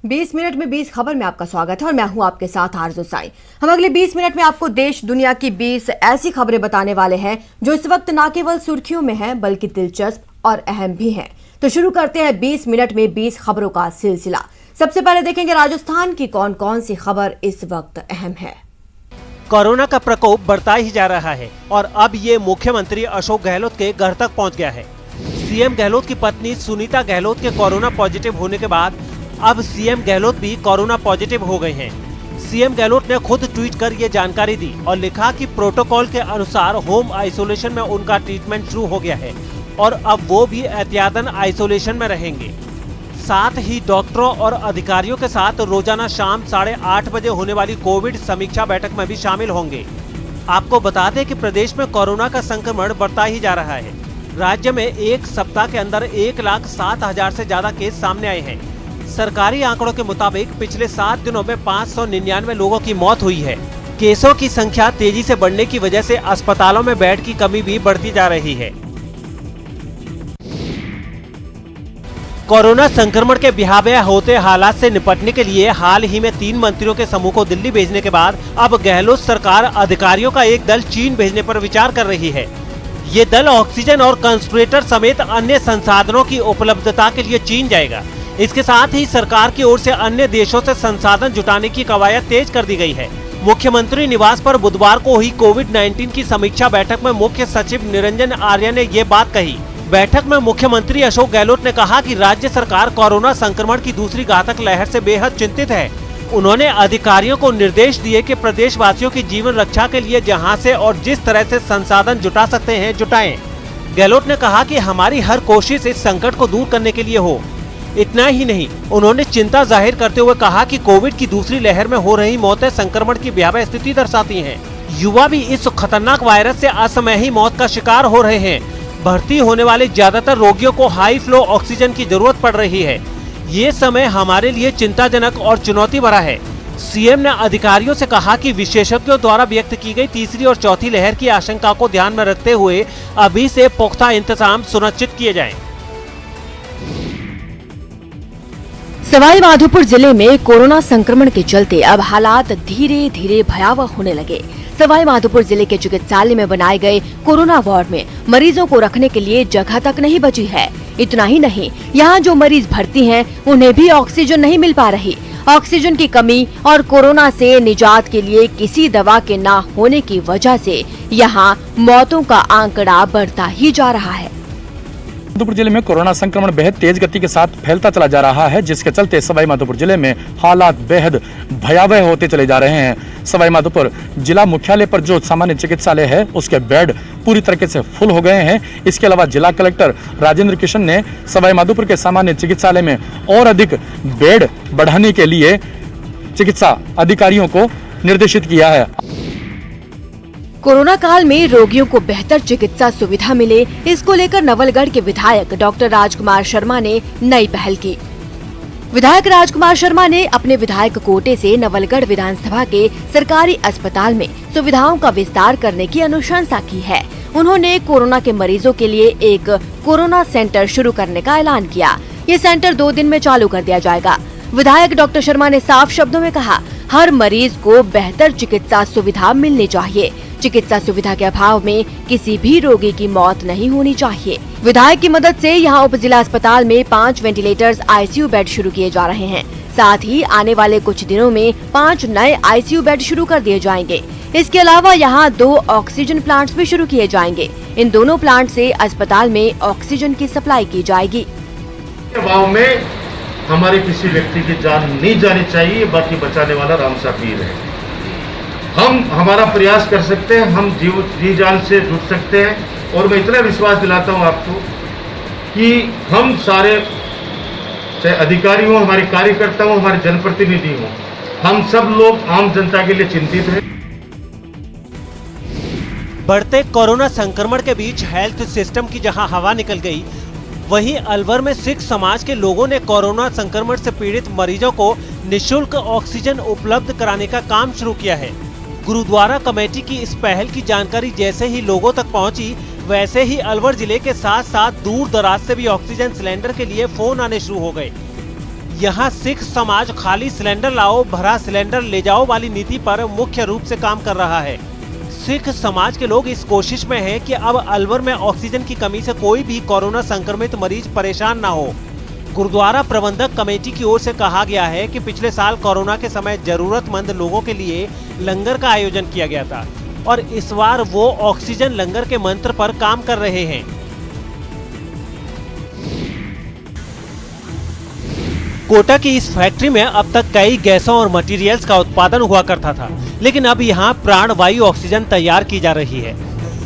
20 minute में 20 खबर में आपका स्वागत है और मैं हूं आपके साथ आरजू साई। हम अगले 20 मिनट में आपको देश दुनिया की 20 ऐसी खबरें बताने वाले हैं जो इस वक्त न केवल सुर्खियों में हैं बल्कि दिलचस्प और अहम भी हैं। तो शुरू करते हैं 20 मिनट में 20 खबरों का सिलसिला। सबसे पहले देखेंगे राजस्थान की कौन कौन सी खबर इस वक्त अहम है। कोरोना का प्रकोप बढ़ता ही जा रहा है और अब ये मुख्यमंत्री अशोक गहलोत के घर तक पहुंच गया है। सीएम गहलोत की पत्नी सुनीता गहलोत के कोरोना पॉजिटिव होने के बाद अब सीएम गहलोत भी कोरोना पॉजिटिव हो गए हैं। सीएम गहलोत ने खुद ट्वीट कर ये जानकारी दी और लिखा कि प्रोटोकॉल के अनुसार होम आइसोलेशन में उनका ट्रीटमेंट शुरू हो गया है और अब वो भी एहतियातन आइसोलेशन में रहेंगे। साथ ही डॉक्टरों और अधिकारियों के साथ रोजाना शाम 8:30 बजे होने वाली कोविड समीक्षा बैठक में भी शामिल होंगे। आपको बता दें कि प्रदेश में कोरोना का संक्रमण बढ़ता ही जा रहा है। राज्य में एक सप्ताह के अंदर 1,07,000 से ज्यादा केस सामने आए हैं। सरकारी आंकड़ों के मुताबिक पिछले 7 दिनों में 599 लोगों की मौत हुई है। केसों की संख्या तेजी से बढ़ने की वजह से अस्पतालों में बेड की कमी भी बढ़ती जा रही है। कोरोना संक्रमण के भयावह होते हालात से निपटने के लिए हाल ही में 3 मंत्रियों के समूह को दिल्ली भेजने के बाद अब गहलोत सरकार अधिकारियों का एक दल चीन भेजने पर विचार कर रही है। ये दल ऑक्सीजन और कंसंट्रेटर समेत अन्य संसाधनों की उपलब्धता के लिए चीन जाएगा। इसके साथ ही सरकार की ओर से अन्य देशों से संसाधन जुटाने की कवायद तेज कर दी गई है। मुख्यमंत्री निवास पर बुधवार को हुई कोविड-19 की समीक्षा बैठक में मुख्य सचिव निरंजन आर्य ने ये बात कही। बैठक में मुख्यमंत्री अशोक गहलोत ने कहा कि राज्य सरकार कोरोना संक्रमण की दूसरी घातक लहर से बेहद चिंतित है। उन्होंने अधिकारियों को निर्देश दिए कि प्रदेशवासियों की जीवन रक्षा के लिए जहां से और जिस तरह से संसाधन जुटा सकते हैं जुटाएं। गहलोत ने कहा कि हमारी हर कोशिश इस संकट को दूर करने के लिए हो। इतना ही नहीं, उन्होंने चिंता जाहिर करते हुए कहा कि कोविड की दूसरी लहर में हो रही मौतें संक्रमण की भयावह स्थिति दर्शाती हैं। युवा भी इस खतरनाक वायरस से असमय ही मौत का शिकार हो रहे हैं। भर्ती होने वाले ज्यादातर रोगियों को हाई फ्लो ऑक्सीजन की जरूरत पड़ रही है। ये समय हमारे लिए चिंताजनक और चुनौती भरा है। सीएम ने अधिकारियों से कहा कि विशेषज्ञों द्वारा व्यक्त की गई तीसरी और चौथी लहर की आशंका को ध्यान में रखते हुए अभी से पुख्ता इंतजाम सुनिश्चित किए जाएं। सवाई माधोपुर जिले में कोरोना संक्रमण के चलते अब हालात धीरे धीरे भयावह होने लगे। सवाई माधोपुर जिले के चिकित्सालय में बनाए गए कोरोना वार्ड में मरीजों को रखने के लिए जगह तक नहीं बची है। इतना ही नहीं, यहाँ जो मरीज भर्ती हैं, उन्हें भी ऑक्सीजन नहीं मिल पा रही। ऑक्सीजन की कमी और कोरोना से निजात के लिए किसी दवा के न होने की वजह से यहाँ मौतों का आंकड़ा बढ़ता ही जा रहा है। माधोपुर जिले में कोरोना संक्रमण बेहद तेज गति के साथ फैलता चला जा रहा है, जिसके चलते सवाई माधोपुर जिले में हालात बेहद भयावह होते चले जा रहे हैं। सवाई माधोपुर जिला मुख्यालय पर जो सामान्य चिकित्सालय है उसके बेड पूरी तरीके से फुल हो गए हैं। इसके अलावा जिला कलेक्टर राजेंद्र किशन ने सवाई माधोपुर के सामान्य चिकित्सालय में और अधिक बेड बढ़ाने के लिए चिकित्सा अधिकारियों को निर्देशित किया है। कोरोना काल में रोगियों को बेहतर चिकित्सा सुविधा मिले, इसको लेकर नवलगढ़ के विधायक डॉक्टर राजकुमार शर्मा ने नई पहल की। विधायक राजकुमार शर्मा ने अपने विधायक कोटे से नवलगढ़ विधानसभा के सरकारी अस्पताल में सुविधाओं का विस्तार करने की अनुशंसा की है। उन्होंने कोरोना के मरीजों के लिए एक कोरोना सेंटर शुरू करने का ऐलान किया। ये सेंटर 2 दिन में चालू कर दिया जाएगा। विधायक डॉक्टर शर्मा ने साफ शब्दों में कहा, हर मरीज को बेहतर चिकित्सा सुविधा मिलनी चाहिए। चिकित्सा सुविधा के अभाव में किसी भी रोगी की मौत नहीं होनी चाहिए। विधायक की मदद से यहां उप जिला अस्पताल में 5 वेंटिलेटर्स आईसीयू बेड शुरू किए जा रहे हैं। साथ ही आने वाले कुछ दिनों में 5 नए आईसीयू बेड शुरू कर दिए जाएंगे। इसके अलावा यहां 2 ऑक्सीजन प्लांट्स भी शुरू किए जाएंगे। इन दोनों प्लांट से अस्पताल में ऑक्सीजन की सप्लाई की जाएगी। में हमारे किसी व्यक्ति की जान नहीं जानी चाहिए, बाकी बचाने वाला राम सा पीर है। हम हमारा प्रयास कर सकते हैं, हम जी जान से जुट सकते हैं और मैं इतना विश्वास दिलाता हूं आपको कि हम सारे, चाहे अधिकारी हो, हमारे कार्यकर्ता हो, हमारे जनप्रतिनिधि हो, हम सब लोग आम जनता के लिए चिंतित हैं। बढ़ते कोरोना संक्रमण के बीच हेल्थ सिस्टम की जहां हवा निकल गई, वहीं अलवर में सिख समाज के लोगों ने कोरोना संक्रमण से पीड़ित मरीजों को निःशुल्क ऑक्सीजन उपलब्ध कराने का काम शुरू किया है। गुरुद्वारा कमेटी की इस पहल की जानकारी जैसे ही लोगों तक पहुंची, वैसे ही अलवर जिले के साथ साथ दूर दराज से भी ऑक्सीजन सिलेंडर के लिए फोन आने शुरू हो गए। यहाँ सिख समाज खाली सिलेंडर लाओ भरा सिलेंडर ले जाओ वाली नीति पर मुख्य रूप से काम कर रहा है। सिख समाज के लोग इस कोशिश में हैं कि अब अलवर में ऑक्सीजन की कमी से कोई भी कोरोना संक्रमित मरीज परेशान ना हो। गुरुद्वारा प्रबंधक कमेटी की ओर से कहा गया है कि पिछले साल कोरोना के समय जरूरतमंद लोगों के लिए लंगर का आयोजन किया गया था और इस बार वो ऑक्सीजन लंगर के मंत्र पर काम कर रहे हैं। कोटा की इस फैक्ट्री में अब तक कई गैसों और मटेरियल्स का उत्पादन हुआ करता था, लेकिन अब यहाँ प्राणवायु ऑक्सीजन तैयार की जा रही है।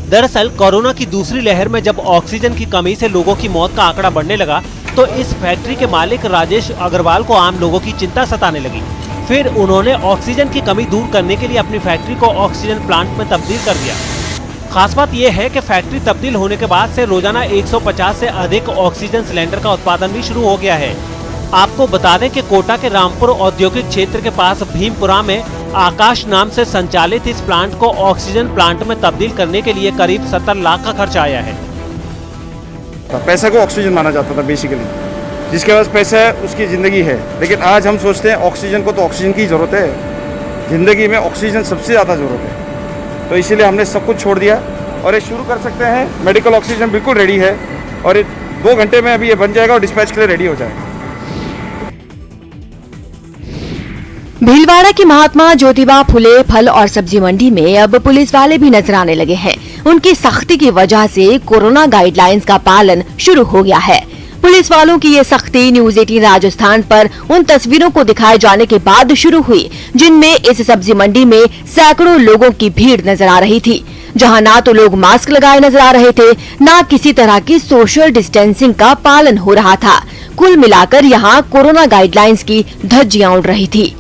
दरअसल कोरोना की दूसरी लहर में जब ऑक्सीजन की कमी से लोगों की मौत का आंकड़ा बढ़ने लगा तो इस फैक्ट्री के मालिक राजेश अग्रवाल को आम लोगों की चिंता सताने लगी। फिर उन्होंने ऑक्सीजन की कमी दूर करने के लिए अपनी फैक्ट्री को ऑक्सीजन प्लांट में तब्दील कर दिया। खास बात यह है कि फैक्ट्री तब्दील होने के बाद से रोजाना 150 से अधिक ऑक्सीजन सिलेंडर का उत्पादन भी शुरू हो गया है। आपको बता दें कि कोटा के रामपुर औद्योगिक क्षेत्र के पास भीमपुरा में आकाश नाम से संचालित इस प्लांट को ऑक्सीजन प्लांट में तब्दील करने के लिए करीब 70 लाख का खर्च आया है। पैसे को ऑक्सीजन माना जाता था बेसिकली, जिसके पास पैसा है उसकी ज़िंदगी है। लेकिन आज हम सोचते हैं ऑक्सीजन को तो ऑक्सीजन की ज़रूरत है, ज़िंदगी में ऑक्सीजन सबसे ज़्यादा ज़रूरत है। तो इसीलिए हमने सब कुछ छोड़ दिया और ये शुरू कर सकते हैं। मेडिकल ऑक्सीजन बिल्कुल रेडी है और 2 घंटे में अभी ये बन जाएगा और डिस्पैच के लिए रेडी हो जाएगा। भीलवाड़ा की महात्मा ज्योतिबा फुले फल और सब्जी मंडी में अब पुलिस वाले भी नजर आने लगे हैं। उनकी सख्ती की वजह से कोरोना गाइडलाइंस का पालन शुरू हो गया है। पुलिस वालों की ये सख्ती न्यूज 18 राजस्थान पर उन तस्वीरों को दिखाए जाने के बाद शुरू हुई जिनमें इस सब्जी मंडी में सैकड़ों लोगों की भीड़ नजर आ रही थी, जहां ना तो लोग मास्क लगाए नजर आ रहे थे, ना किसी तरह की सोशल डिस्टेंसिंग का पालन हो रहा था। कुल मिलाकर यहाँ कोरोना गाइडलाइंस की धज्जियां उड़ रही थी।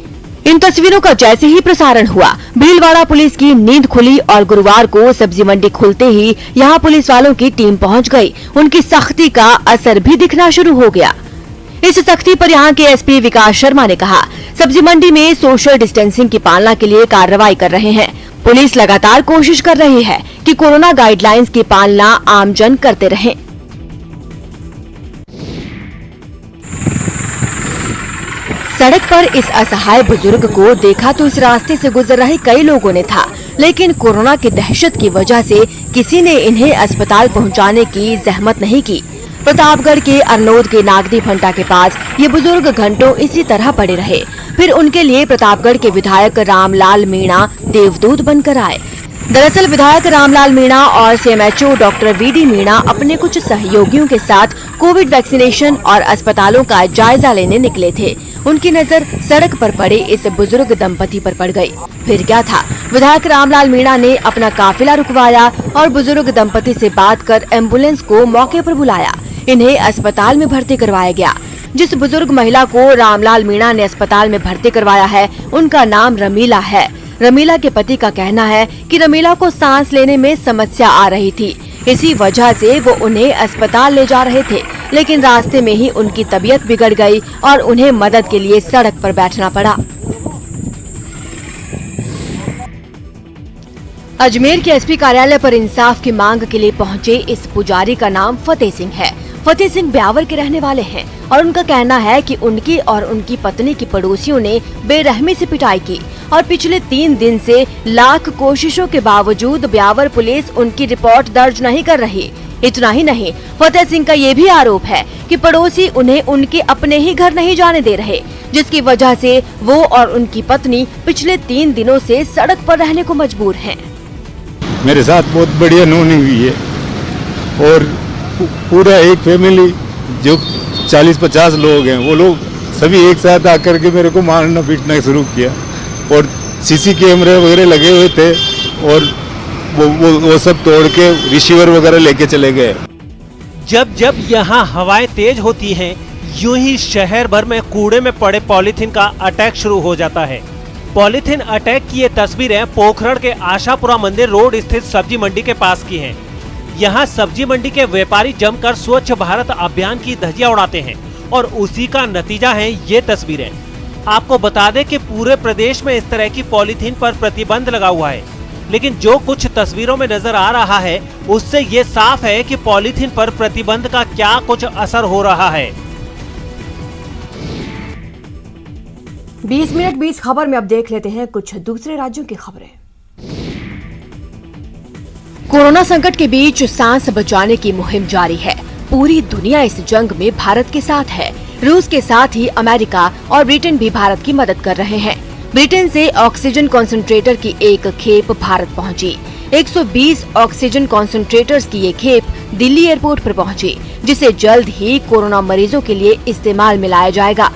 इन तस्वीरों का जैसे ही प्रसारण हुआ, भीलवाड़ा पुलिस की नींद खुली और गुरुवार को सब्जी मंडी खुलते ही यहां पुलिस वालों की टीम पहुंच गई। उनकी सख्ती का असर भी दिखना शुरू हो गया। इस सख्ती पर यहां के एसपी विकास शर्मा ने कहा, सब्जी मंडी में सोशल डिस्टेंसिंग की पालना के लिए कार्रवाई कर रहे हैं। पुलिस लगातार कोशिश कर रही है कि कोरोना गाइडलाइंस की पालना आमजन करते रहें। सड़क पर इस असहाय बुजुर्ग को देखा तो इस रास्ते से गुजर रहे कई लोगों ने था, लेकिन कोरोना की दहशत की वजह से किसी ने इन्हें अस्पताल पहुंचाने की जहमत नहीं की। प्रतापगढ़ के अरनोद के नागदी फंटा के पास ये बुजुर्ग घंटों इसी तरह पड़े रहे। फिर उनके लिए प्रतापगढ़ के विधायक रामलाल मीणा देवदूत बनकर आए। दरअसल विधायक रामलाल मीणा और सीएमएचओ डॉक्टर वीडी मीणा अपने कुछ सहयोगियों के साथ कोविड वैक्सीनेशन और अस्पतालों का जायजा लेने निकले थे। उनकी नजर सड़क पर पड़े इस बुजुर्ग दंपति पर पड़ गई। फिर क्या था, विधायक रामलाल मीणा ने अपना काफिला रुकवाया और बुजुर्ग दंपति से बात कर एम्बुलेंस को मौके पर बुलाया। इन्हें अस्पताल में भर्ती करवाया गया। जिस बुजुर्ग महिला को रामलाल मीणा ने अस्पताल में भर्ती करवाया है, उनका नाम रमीला है। रमीला के पति का कहना है कि रमीला को सांस लेने में समस्या आ रही थी, इसी वजह से वो उन्हें अस्पताल ले जा रहे थे, लेकिन रास्ते में ही उनकी तबीयत बिगड़ गई और उन्हें मदद के लिए सड़क पर बैठना पड़ा। अजमेर के एसपी कार्यालय पर इंसाफ की मांग के लिए पहुंचे इस पुजारी का नाम फतेह सिंह है। फतेह सिंह ब्यावर के रहने वाले हैं और उनका कहना है कि उनकी और उनकी पत्नी की पड़ोसियों ने बेरहमी से पिटाई की और पिछले 3 दिन से लाख कोशिशों के बावजूद ब्यावर पुलिस उनकी रिपोर्ट दर्ज नहीं कर रही। इतना ही नहीं, फतेह सिंह का ये भी आरोप है कि पड़ोसी उन्हें उनके अपने ही घर नहीं जाने दे रहे, जिसकी वजह से वो और उनकी पत्नी पिछले 3 दिनों से सड़क पर रहने को मजबूर हैं। मेरे साथ बहुत बढ़िया अनहोनी हुई है और पूरा एक फैमिली जो 40-50 लोग हैं, वो लोग सभी एक साथ आकर के मेरे को मारना पीटना शुरू किया और सीसी कैमरे वगैरह लगे हुए थे और वो सब तोड़ के रिसीवर वगैरह लेके चले गए। जब जब यहाँ हवाएं तेज होती हैं, यूं ही शहर भर में कूड़े में पड़े पॉलीथीन का अटैक शुरू हो जाता है। पॉलीथीन अटैक की ये तस्वीरें पोखरण के आशापुरा मंदिर रोड स्थित सब्जी मंडी के पास की हैं। यहाँ सब्जी मंडी के व्यापारी जमकर स्वच्छ भारत अभियान की धज्जियां उड़ाते हैं और उसी का नतीजा है ये तस्वीरें। आपको बता दें कि पूरे प्रदेश में इस तरह की पॉलीथीन पर प्रतिबंध लगा हुआ है, लेकिन जो कुछ तस्वीरों में नजर आ रहा है उससे ये साफ है कि पॉलीथीन पर प्रतिबंध का क्या कुछ असर हो रहा है। 20 मिनट 20 खबर में अब देख लेते हैं कुछ दूसरे राज्यों की खबरें। कोरोना संकट के बीच सांस बचाने की मुहिम जारी है। पूरी दुनिया इस जंग में भारत के साथ है। रूस के साथ ही अमेरिका और ब्रिटेन भी भारत की मदद कर रहे हैं। ब्रिटेन से ऑक्सीजन कॉन्सेंट्रेटर की एक खेप भारत पहुंची। 120 ऑक्सीजन कॉन्सेंट्रेटर्स की ये खेप दिल्ली एयरपोर्ट पर पहुंची, जिसे जल्द ही कोरोना मरीजों के लिए इस्तेमाल में लाया जाएगा।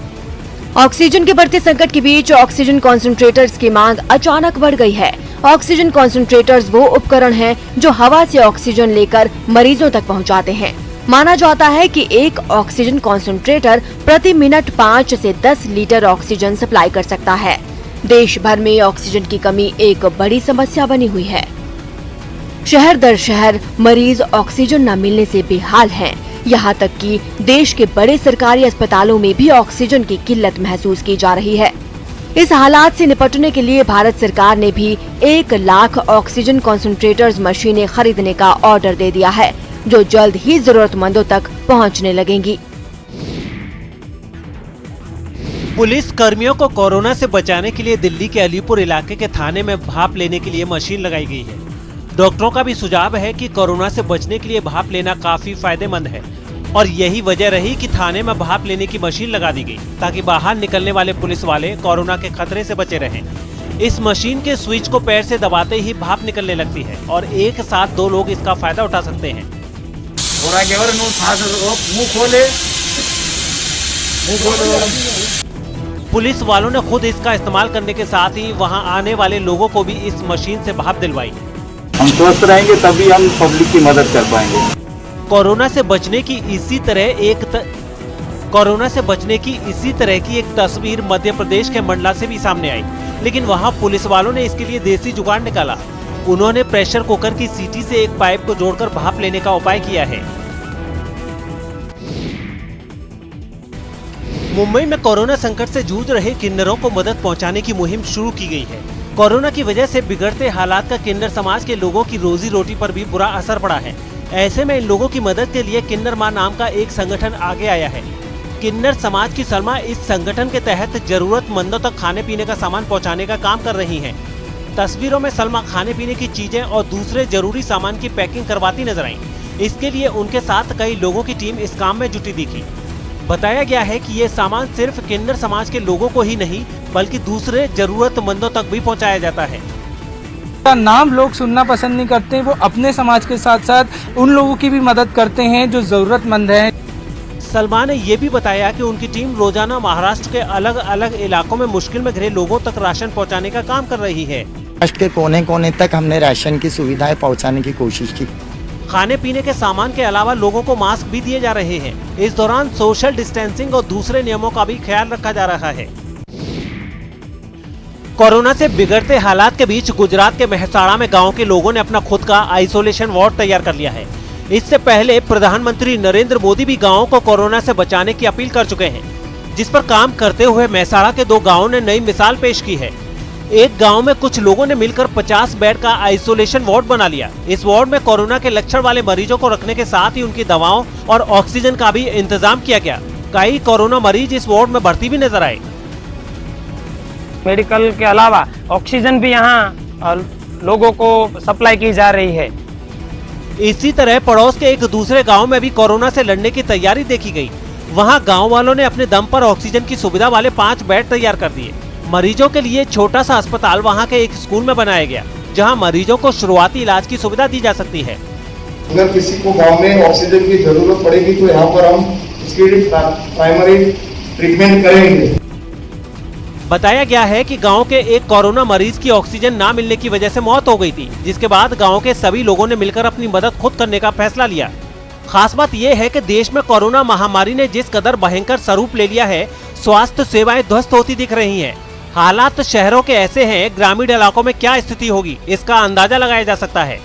ऑक्सीजन के बढ़ते संकट के बीच ऑक्सीजन कॉन्सेंट्रेटर्स की मांग अचानक बढ़ गई है। ऑक्सीजन कॉन्सेंट्रेटर्स वो उपकरण हैं जो हवा से ऑक्सीजन लेकर मरीजों तक पहुंचाते हैं। माना जाता है कि एक ऑक्सीजन कॉन्सेंट्रेटर प्रति मिनट 5 से 10 लीटर ऑक्सीजन सप्लाई कर सकता है। देश भर में ऑक्सीजन की कमी एक बड़ी समस्या बनी हुई है। शहर दर शहर मरीज ऑक्सीजन न मिलने से बेहाल हैं। यहाँ तक कि देश के बड़े सरकारी अस्पतालों में भी ऑक्सीजन की किल्लत महसूस की जा रही है। इस हालात से निपटने के लिए भारत सरकार ने भी 1 लाख ऑक्सीजन कॉन्सेंट्रेटर्स मशीनें खरीदने का ऑर्डर दे दिया है, जो जल्द ही जरूरतमंदों तक पहुंचने लगेंगी। पुलिस कर्मियों को कोरोना से बचाने के लिए दिल्ली के अलीपुर इलाके के थाने में भाप लेने के लिए मशीन लगाई गई है। डॉक्टरों का भी सुझाव है कि कोरोना से बचने के लिए भाप लेना काफी फायदेमंद है और यही वजह रही कि थाने में भाप लेने की मशीन लगा दी गई, ताकि बाहर निकलने वाले पुलिस वाले कोरोना के खतरे से बचे रहें। इस मशीन के स्विच को पैर से दबाते ही भाप निकलने लगती है और एक साथ 2 लोग इसका फायदा उठा सकते हैं। पुलिस वालों ने खुद इसका इस्तेमाल करने के साथ ही वहां आने वाले लोगों को भी इस मशीन से भाप दिलवाई। हम स्वस्थ रहेंगे तभी हम पब्लिक की मदद कर पाएंगे। कोरोना से बचने की इसी तरह की एक तस्वीर मध्य प्रदेश के मंडला से भी सामने आई, लेकिन वहां पुलिस वालों ने इसके लिए देसी जुगाड़ निकाला। उन्होंने प्रेशर कुकर की सीटी से एक पाइप को जोड़कर भाप लेने का उपाय किया है। मुंबई में कोरोना संकट से जूझ रहे किन्नरों को मदद पहुंचाने की मुहिम शुरू की गई है। कोरोना की वजह से बिगड़ते हालात का किन्नर समाज के लोगों की रोजी रोटी पर भी बुरा असर पड़ा है। ऐसे में इन लोगों की मदद के लिए किन्नर मां नाम का एक संगठन आगे आया है। किन्नर समाज की सलमा इस संगठन के तहत जरूरतमंदों तक खाने पीने का सामान पहुंचाने का काम कर रही हैं। तस्वीरों में सलमा खाने पीने की चीजें और दूसरे जरूरी सामान की पैकिंग करवाती नजर आई। इसके लिए उनके साथ कई लोगों की टीम इस काम में जुटी दिखी। बताया गया है कि ये सामान सिर्फ किन्नर समाज के लोगों को ही नहीं बल्कि दूसरे जरूरतमंदों तक भी पहुंचाया जाता है। का नाम लोग सुनना पसंद नहीं करते, वो अपने समाज के साथ साथ उन लोगों की भी मदद करते हैं जो जरूरतमंद हैं। सलमा ने ये भी बताया कि उनकी टीम रोजाना महाराष्ट्र के अलग अलग इलाकों में मुश्किल में घिरे लोगों तक राशन पहुंचाने का काम कर रही है। महाराष्ट्र के कोने कोने तक हमने राशन की सुविधाएं पहुंचाने की कोशिश की। खाने पीने के सामान के अलावा लोगों को मास्क भी दिए जा रहे हैं। इस दौरान सोशल डिस्टेंसिंग और दूसरे नियमों का भी ख्याल रखा जा रहा है। कोरोना से बिगड़ते हालात के बीच गुजरात के मेहसाणा में गांव के लोगों ने अपना खुद का आइसोलेशन वार्ड तैयार कर लिया है। इससे पहले प्रधानमंत्री नरेंद्र मोदी भी गांवों को कोरोना से बचाने की अपील कर चुके हैं, जिस पर काम करते हुए मेहसाणा के 2 गांवों ने नई मिसाल पेश की है। एक गांव में कुछ लोगों ने मिलकर 50 बेड का आइसोलेशन वार्ड बना लिया। इस वार्ड में कोरोना के लक्षण वाले मरीजों को रखने के साथ ही उनकी दवाओं और ऑक्सीजन का भी इंतजाम किया गया। कई कोरोना मरीज इस वार्ड में भर्ती भी नजर आए। मेडिकल के अलावा ऑक्सीजन भी यहाँ लोगों को सप्लाई की जा रही है। इसी तरह पड़ोस के एक दूसरे गांव में भी कोरोना से लड़ने की तैयारी देखी गई। वहां गांव वालों ने अपने दम पर ऑक्सीजन की सुविधा वाले 5 बेड तैयार कर दिए। मरीजों के लिए छोटा सा अस्पताल वहां के एक स्कूल में बनाया गया, जहां मरीजों को शुरुआती इलाज की सुविधा दी जा सकती है। अगर किसी को गांव में ऑक्सीजन की जरूरत पड़ेगी तो यहाँ पर हम इसकी प्राइमरी ट्रीटमेंट करेंगे। बताया गया है कि गांव के एक कोरोना मरीज की ऑक्सीजन ना मिलने की वजह से मौत हो गई थी, जिसके बाद गांव के सभी लोगों ने मिलकर अपनी मदद खुद करने का फैसला लिया। खास बात यह है कि देश में कोरोना महामारी ने जिस कदर भयंकर स्वरूप ले लिया है, स्वास्थ्य सेवाएं ध्वस्त होती दिख रही हैं। हालात शहरों के ऐसे हैं, ग्रामीण इलाकों में क्या स्थिति होगी इसका अंदाजा लगाया जा सकता है।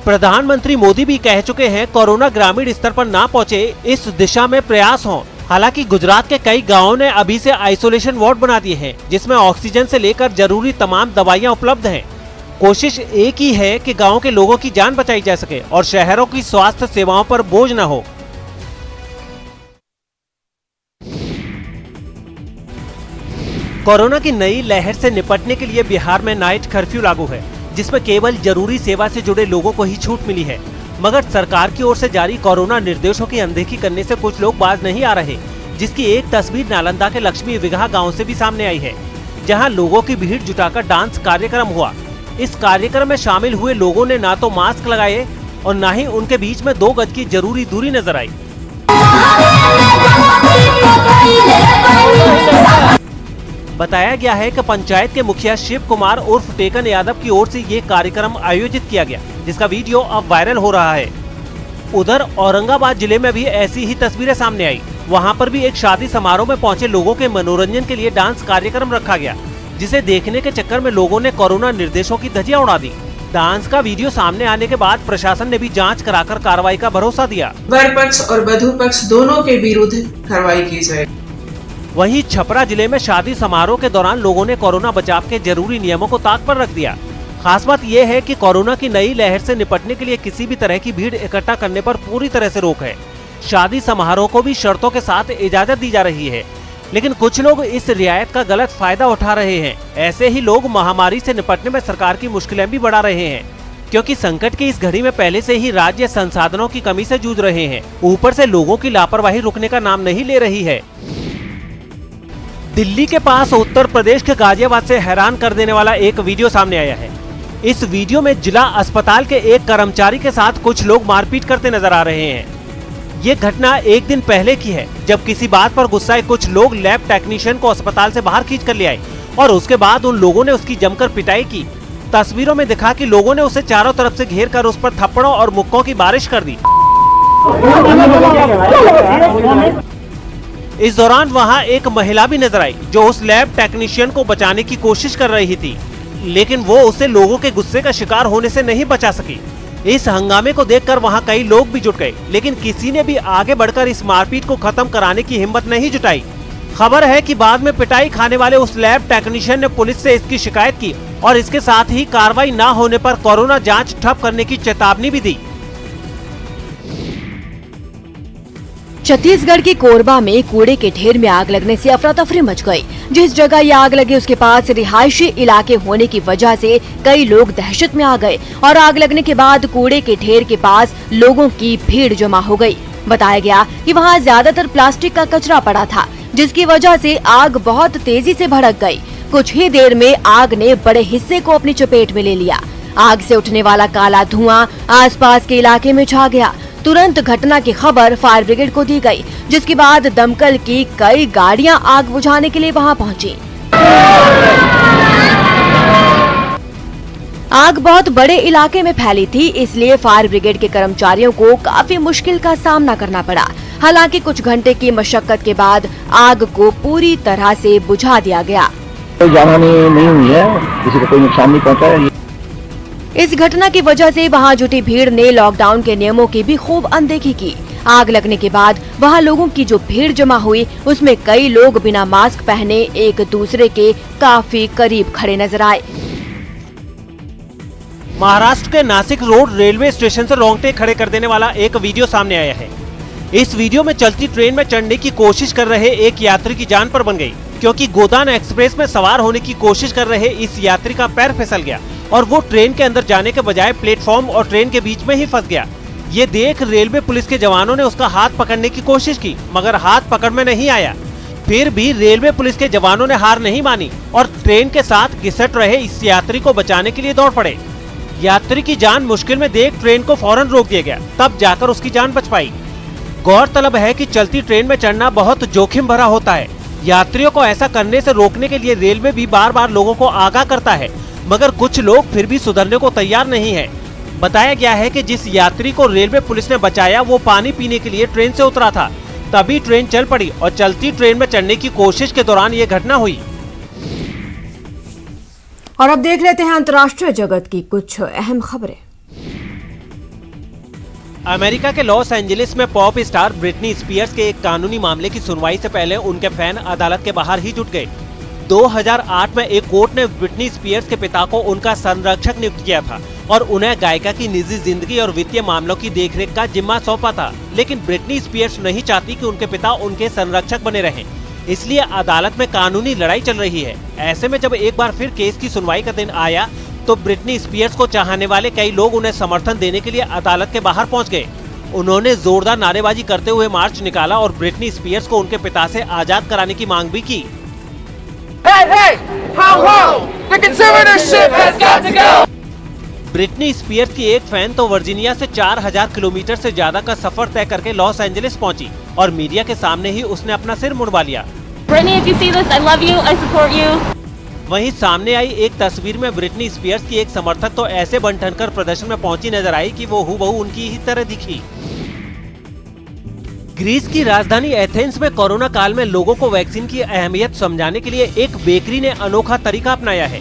प्रधानमंत्री मोदी भी कह चुके हैं कोरोना ग्रामीण स्तर पर ना पहुंचे, इस दिशा में प्रयास हों। हालांकि गुजरात के कई गांवों ने अभी से आइसोलेशन वार्ड बना दिए हैं, जिसमें ऑक्सीजन से लेकर जरूरी तमाम दवाइयां उपलब्ध हैं। कोशिश एक ही है कि गांव के लोगों की जान बचाई जा सके और शहरों की स्वास्थ्य सेवाओं पर बोझ न हो। कोरोना की नई लहर से निपटने के लिए बिहार में नाइट कर्फ्यू लागू है, जिसमें केवल जरूरी सेवा से जुड़े लोगों को ही छूट मिली है। मगर सरकार की ओर से जारी कोरोना निर्देशों की अनदेखी करने से कुछ लोग बाज नहीं आ रहे, जिसकी एक तस्वीर नालंदा के लक्ष्मी विघा गाँव से भी सामने आई है, जहाँ लोगों की भीड़ जुटाकर डांस कार्यक्रम हुआ। इस कार्यक्रम में शामिल हुए लोगों ने ना तो मास्क लगाए और ना ही उनके बीच में 2 गज की जरूरी दूरी नजर आई। बताया गया है कि पंचायत के मुखिया शिव कुमार उर्फ टेकन यादव की ओर से ये कार्यक्रम आयोजित किया गया, जिसका वीडियो अब वायरल हो रहा है। उधर औरंगाबाद जिले में भी ऐसी ही तस्वीरें सामने आई। वहां पर भी एक शादी समारोह में पहुंचे लोगों के मनोरंजन के लिए डांस कार्यक्रम रखा गया, जिसे देखने के चक्कर में लोगों ने कोरोना निर्देशों की धज्जियां उड़ा दी। डांस का वीडियो सामने आने के बाद प्रशासन ने भी जांच कराकर कार्रवाई का भरोसा दिया। वर पक्ष और वधू पक्ष दोनों के विरुद्ध कार्रवाई की जाए। वहीं छपरा जिले में शादी समारोह के दौरान लोगों ने कोरोना बचाव के जरूरी नियमों को ताक पर रख दिया। खास बात यह है कि कोरोना की नई लहर से निपटने के लिए किसी भी तरह की भीड़ इकट्ठा करने पर पूरी तरह से रोक है। शादी समारोह को भी शर्तों के साथ इजाजत दी जा रही है, लेकिन कुछ लोग इस रियायत का गलत फायदा उठा रहे हैं। ऐसे ही लोग महामारी से निपटने में सरकार की मुश्किलें भी बढ़ा रहे हैं, क्योंकि संकट की इस घड़ी में पहले से ही राज्य संसाधनों की कमी से जूझ रहे हैं। ऊपर से लोगों की लापरवाही रुकने का नाम नहीं ले रही है। दिल्ली के पास उत्तर प्रदेश के गाजियाबाद से हैरान कर देने वाला एक वीडियो सामने आया है। इस वीडियो में जिला अस्पताल के एक कर्मचारी के साथ कुछ लोग मारपीट करते नजर आ रहे हैं। ये घटना एक दिन पहले की है, जब किसी बात पर गुस्साए कुछ लोग लैब टेक्नीशियन को अस्पताल से बाहर खींच कर ले आए और उसके बाद उन लोगों ने उसकी जमकर पिटाई की। तस्वीरों में दिखा कि लोगों ने उसे चारों तरफ से घेर कर उस पर थप्पड़ों और मुक्कों की बारिश कर दी। इस दौरान वहां एक महिला भी नजर आई, जो उस लैब टेक्नीशियन को बचाने की कोशिश कर रही थी, लेकिन वो उसे लोगों के गुस्से का शिकार होने से नहीं बचा सकी। इस हंगामे को देखकर वहां कई लोग भी जुट गए, लेकिन किसी ने भी आगे बढ़कर इस मारपीट को खत्म कराने की हिम्मत नहीं जुटाई। खबर है कि बाद में पिटाई खाने वाले उस लैब टेक्नीशियन ने पुलिस से इसकी शिकायत की और इसके साथ ही कार्रवाई न होने पर कोरोना जांच ठप करने की चेतावनी भी दी। छत्तीसगढ़ के कोरबा में कूड़े के ढेर में आग लगने से अफरा तफरी मच गई। जिस जगह ये आग लगी उसके पास रिहायशी इलाके होने की वजह से कई लोग दहशत में आ गए और आग लगने के बाद कूड़े के ढेर के पास लोगों की भीड़ जमा हो गई। बताया गया कि वहां ज्यादातर प्लास्टिक का कचरा पड़ा था, जिसकी वजह से आग बहुत तेजी से भड़क गई। कुछ ही देर में आग ने बड़े हिस्से को अपनी चपेट में ले लिया। आग से उठने वाला काला धुआं आसपास के इलाके में छा गया। तुरंत घटना की खबर फायर ब्रिगेड को दी गई, जिसके बाद दमकल की कई गाड़ियां आग बुझाने के लिए वहां पहुंची। आग बहुत बड़े इलाके में फैली थी, इसलिए फायर ब्रिगेड के कर्मचारियों को काफी मुश्किल का सामना करना पड़ा। हालांकि कुछ घंटे की मशक्कत के बाद आग को पूरी तरह से बुझा दिया गया। कोई जानहानि नहीं हुई है, किसी को कोई नुकसान नहीं पहुंचा है। इस घटना की वजह से वहां जुटी भीड़ ने लॉकडाउन के नियमों की भी खूब अनदेखी की। आग लगने के बाद वहां लोगों की जो भीड़ जमा हुई, उसमें कई लोग बिना मास्क पहने एक दूसरे के काफी करीब खड़े नजर आए। महाराष्ट्र के नासिक रोड रेलवे स्टेशन से रोंगटे खड़े कर देने वाला एक वीडियो सामने आया है। इस वीडियो में चलती ट्रेन में चढ़ने की कोशिश कर रहे एक यात्री की जान पर बन गई, क्योंकि गोदान एक्सप्रेस में सवार होने की कोशिश कर रहे इस यात्री का पैर फिसल गया और वो ट्रेन के अंदर जाने के बजाय प्लेटफॉर्म और ट्रेन के बीच में ही फंस गया। ये देख रेलवे पुलिस के जवानों ने उसका हाथ पकड़ने की कोशिश की, मगर हाथ पकड़ में नहीं आया। फिर भी रेलवे पुलिस के जवानों ने हार नहीं मानी और ट्रेन के साथ घिसट रहे इस यात्री को बचाने के लिए दौड़ पड़े। यात्री की जान मुश्किल में देख ट्रेन को फौरन रोक दिया गया, तब जाकर उसकी जान बच पाई। गौरतलब है कि चलती ट्रेन में चढ़ना बहुत जोखिम भरा होता है। यात्रियों को ऐसा करने से रोकने के लिए रेलवे भी बार बार लोगों को आगाह करता है, मगर कुछ लोग फिर भी सुधरने को तैयार नहीं है। बताया गया है कि जिस यात्री को रेलवे पुलिस ने बचाया वो पानी पीने के लिए ट्रेन से उतरा था, तभी ट्रेन चल पड़ी और चलती ट्रेन में चढ़ने की कोशिश के दौरान ये घटना हुई। और अब देख लेते हैं अंतर्राष्ट्रीय जगत की कुछ अहम खबरें। अमेरिका के लॉस एंजलिस में पॉप स्टार ब्रिटनी स्पीयर्स के एक कानूनी मामले की सुनवाई से पहले उनके फैन अदालत के बाहर ही जुट गए। 2008 में एक कोर्ट ने ब्रिटनी स्पीयर्स के पिता को उनका संरक्षक नियुक्त किया था और उन्हें गायिका की निजी जिंदगी और वित्तीय मामलों की देखरेख का जिम्मा सौंपा था। लेकिन ब्रिटनी स्पीयर्स नहीं चाहती कि उनके पिता उनके संरक्षक बने रहें, इसलिए अदालत में कानूनी लड़ाई चल रही है। ऐसे में जब एक बार फिर केस की सुनवाई का दिन आया तो ब्रिटनी स्पीयर्स को चाहने वाले कई लोग उन्हें समर्थन देने के लिए अदालत के बाहर पहुंच गए। उन्होंने जोरदार नारेबाजी करते हुए मार्च निकाला और ब्रिटनी स्पीयर्स को उनके पिता से आजाद कराने की मांग भी की। ब्रिटनी स्पीयर्स की एक फैन तो वर्जीनिया से 4000 किलोमीटर से ज्यादा का सफर तय करके लॉस एंजलिस पहुंची और मीडिया के सामने ही उसने अपना सिर मुड़वा लिया। वहीं सामने आई एक तस्वीर में ब्रिटनी स्पीयर्स की एक समर्थक तो ऐसे बन ठन कर प्रदर्शन में पहुंची नजर आई कि वो हूबहू उनकी ही तरह दिखी। ग्रीस की राजधानी एथेंस में कोरोना काल में लोगों को वैक्सीन की अहमियत समझाने के लिए एक बेकरी ने अनोखा तरीका अपनाया है।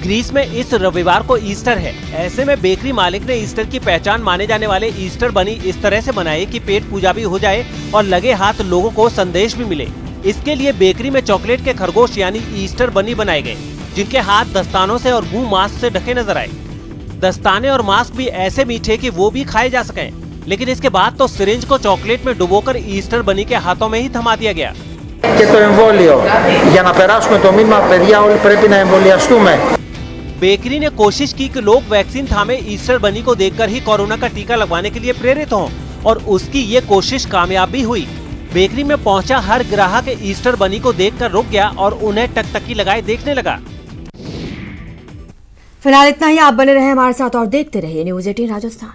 ग्रीस में इस रविवार को ईस्टर है। ऐसे में बेकरी मालिक ने ईस्टर की पहचान माने जाने वाले ईस्टर बनी इस तरह से बनाए कि पेट पूजा भी हो जाए और लगे हाथ लोगों को संदेश भी मिले। इसके लिए बेकरी में चॉकलेट के खरगोश यानी ईस्टर बनी बनाए गए, जिनके हाथ दस्तानों से और मुंह मास्क से ढके नजर आए। दस्ताने और मास्क भी ऐसे मीठे कि वो भी खाए जा सकें, लेकिन इसके बाद तो सिरिंज को चॉकलेट में डुबोकर ईस्टर बनी के हाथों में ही थमा दिया गया। बेकरी ने कोशिश की कि लोग वैक्सीन थामे ईस्टर बनी को देखकर ही कोरोना का टीका लगवाने के लिए प्रेरित हों और उसकी ये कोशिश कामयाब भी हुई। बेकरी में पहुंचा हर ग्राहक ईस्टर बनी को देखकर रुक गया और उन्हें टकटकी लगाए देखने लगा। फिलहाल इतना ही। आप बने रहे हमारे साथ और देखते रहिए न्यूज़ 18 राजस्थान।